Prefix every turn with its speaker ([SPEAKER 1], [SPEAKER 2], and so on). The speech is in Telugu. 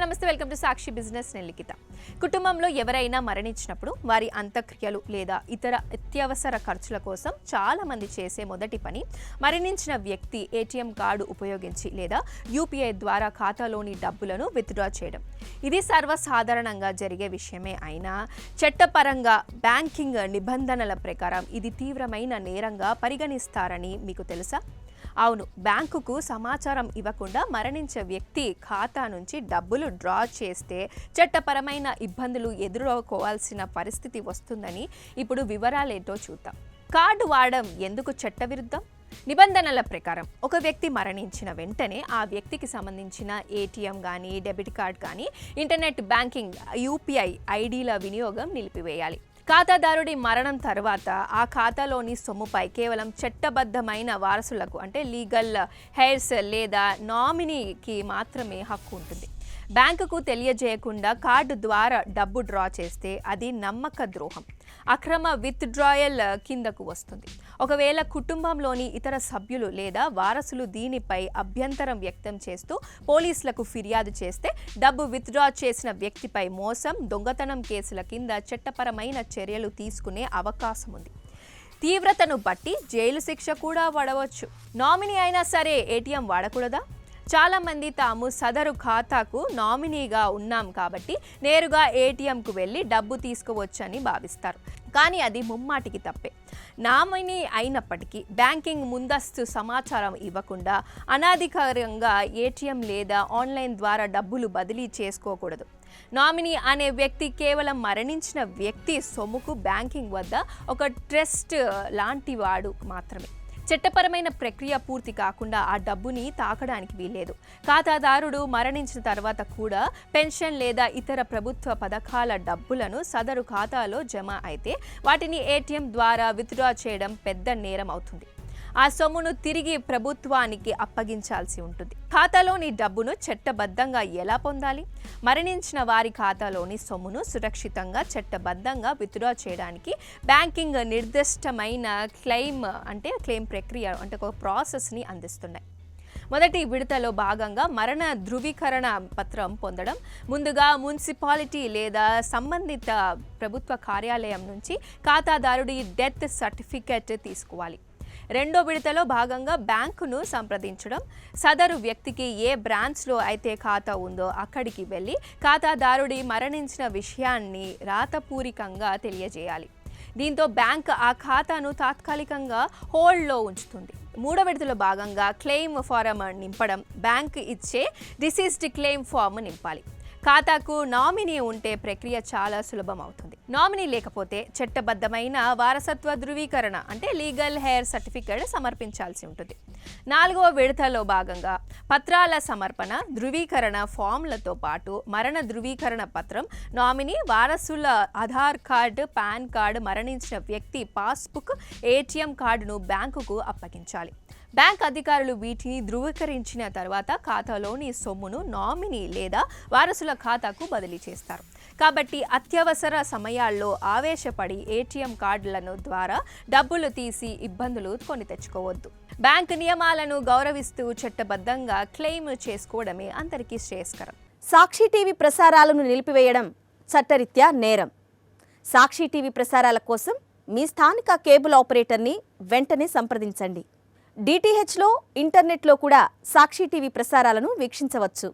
[SPEAKER 1] నమస్తే, వెల్కమ్ టు సాక్షి బిజినెస్. నేను లిఖిత. కుటుంబంలో ఎవరైనా మరణించినప్పుడు వారి అంత్యక్రియలు లేదా ఇతర అత్యవసర ఖర్చుల కోసం చాలా మంది చేసే మొదటి పని మరణించిన వ్యక్తి ఏటీఎం కార్డు ఉపయోగించి లేదా యూపీఐ ద్వారా ఖాతాలోని డబ్బులను విత్డ్రా చేయడం. ఇది సర్వసాధారణంగా జరిగే విషయమే అయినా చట్టపరంగా బ్యాంకింగ్ నిబంధనల ప్రకారం ఇది తీవ్రమైన నేరంగా పరిగణిస్తారని మీకు తెలుసా? అవును, బ్యాంకుకు సమాచారం ఇవ్వకుండా మరణించే వ్యక్తి ఖాతా నుంచి డబ్బులు డ్రా చేస్తే చట్టపరమైన ఇబ్బందులు ఎదుర్కోవాల్సిన పరిస్థితి వస్తుందని ఇప్పుడు వివరాలేంటో చూద్దాం. కార్డు వాడడం ఎందుకు చట్టవిరుద్ధం? నిబంధనల ప్రకారం ఒక వ్యక్తి మరణించిన వెంటనే ఆ వ్యక్తికి సంబంధించిన ఏటీఎం కానీ డెబిట్ కార్డ్ కానీ ఇంటర్నెట్ బ్యాంకింగ్ యూపీఐ ఐడీల వినియోగం నిలిపివేయాలి. ఖాతాదారుడి మరణం తర్వాత ఆ ఖాతాలోని సొమ్ముపై కేవలం చట్టబద్ధమైన వారసులకు అంటే లీగల్ హెయిర్స్ లేదా నామినీకి మాత్రమే హక్కు ఉంటుంది. బ్యాంకుకు తెలియజేయకుండా కార్డు ద్వారా డబ్బు డ్రా చేస్తే అది నమ్మక ద్రోహం, అక్రమ విత్డ్రాయల్ కిందకు వస్తుంది. ఒకవేళ కుటుంబంలోని ఇతర సభ్యులు లేదా వారసులు దీనిపై అభ్యంతరం వ్యక్తం చేస్తూ పోలీసులకు ఫిర్యాదు చేస్తే డబ్బు విత్డ్రా చేసిన వ్యక్తిపై మోసం, దొంగతనం కేసుల కింద చట్టపరమైన చర్యలు తీసుకునే అవకాశం ఉంది. తీవ్రతను బట్టి జైలు శిక్ష కూడా పడవచ్చు. నామినీ అయినా సరే ఏటీఎం వాడకూడదా? చాలామంది తాము సదరు ఖాతాకు నామినీగా ఉన్నాం కాబట్టి నేరుగా ఏటీఎంకు వెళ్ళి డబ్బు తీసుకోవచ్చని భావిస్తారు. కానీ అది ముమ్మాటికి తప్పే. నామినీ అయినప్పటికీ బ్యాంకింగ్ ముందస్తు సమాచారం ఇవ్వకుండా అనాధికారంగా ఏటీఎం లేదా ఆన్లైన్ ద్వారా డబ్బులు బదిలీ చేసుకోకూడదు. నామినీ అనే వ్యక్తి కేవలం మరణించిన వ్యక్తి సొమ్ముకు బ్యాంకింగ్ వద్ద ఒక ట్రస్ట్ లాంటి వాడు మాత్రమే. చట్టపరమైన ప్రక్రియ పూర్తి కాకుండా ఆ డబ్బుని తాకడానికి వీల్లేదు. ఖాతాదారుడు మరణించిన తర్వాత కూడా పెన్షన్ లేదా ఇతర ప్రభుత్వ పథకాల డబ్బులను సదరు ఖాతాలో జమ అయితే వాటిని ఏటీఎం ద్వారా విత్డ్రా చేయడం పెద్ద నేరం అవుతుంది. ఆ సొమ్మును తిరిగి ప్రభుత్వానికి అప్పగించాల్సి ఉంటుంది. ఖాతాలోని డబ్బును చట్టబద్ధంగా ఎలా పొందాలి? మరణించిన వారి ఖాతాలోని సొమ్మును సురక్షితంగా చట్టబద్ధంగా విత్డ్రా చేయడానికి బ్యాంకింగ్ నిర్దిష్టమైన క్లెయిమ్ ప్రక్రియ అంటే ఒక ప్రాసెస్ని అందిస్తున్నాయి. మొదటి విడతలో భాగంగా మరణ ధృవీకరణ పత్రం పొందడం. ముందుగా మున్సిపాలిటీ లేదా సంబంధిత ప్రభుత్వ కార్యాలయం నుంచి ఖాతాదారుడి డెత్ సర్టిఫికెట్ తీసుకోవాలి. రెండో విడతలో భాగంగా బ్యాంకును సంప్రదించడం. సదరు వ్యక్తికి ఏ బ్రాంచ్లో అయితే ఖాతా ఉందో అక్కడికి వెళ్ళి ఖాతాదారుడి మరణించిన విషయాన్ని రాతపూరికంగా తెలియజేయాలి. దీంతో బ్యాంక్ ఆ ఖాతాను తాత్కాలికంగా హోల్డ్లో ఉంచుతుంది. మూడో విడతలో భాగంగా క్లెయిమ్ ఫారం నింపడం. బ్యాంక్ ఇచ్చే డిసీజ్డ్ క్లెయిమ్ ఫామ్ నింపాలి. ఖాతాకు నామినీ ఉంటే ప్రక్రియ చాలా సులభం అవుతుంది. నామినీ లేకపోతే చట్టబద్ధమైన వారసత్వ ధృవీకరణ అంటే లీగల్ హెయిర్ సర్టిఫికేట్ సమర్పించాల్సి ఉంటుంది. నాలుగవ విడతలో భాగంగా పత్రాల సమర్పణ, ధృవీకరణ ఫామ్లతో పాటు మరణ ధృవీకరణ పత్రం, నామినీ, వారసుల ఆధార్ కార్డు, పాన్ కార్డు, మరణించిన వ్యక్తి పాస్బుక్, ఏటీఎం కార్డును బ్యాంకుకు అప్పగించాలి. బ్యాంక్ అధికారులు వీటిని ధృవీకరించిన తర్వాత ఖాతాలోని సొమ్మును నామినీ లేదా వారసుల ఖాతాకు బదిలీ చేస్తారు. కాబట్టి అత్యవసర సమయాల్లో ఆవేశపడి ఏటీఎం కార్డులను ద్వారా డబ్బులు తీసి ఇబ్బందులు కొని తెచ్చుకోవద్దు. బ్యాంక్ నియమాలను గౌరవిస్తూ చట్టబద్ధంగా క్లెయిమ్ చేసుకోవడమే అందరికీ శ్రేయస్కరం.
[SPEAKER 2] సాక్షి టీవీ ప్రసారాలను నిలిపివేయడం చట్టరీత్యా నేరం. సాక్షి టీవీ ప్రసారాల కోసం మీ స్థానిక కేబుల్ ఆపరేటర్ని వెంటనే సంప్రదించండి. DTHలో, ఇంటర్నెట్లో కూడా సాక్షి టీవీ ప్రసారాలను వీక్షించవచ్చు.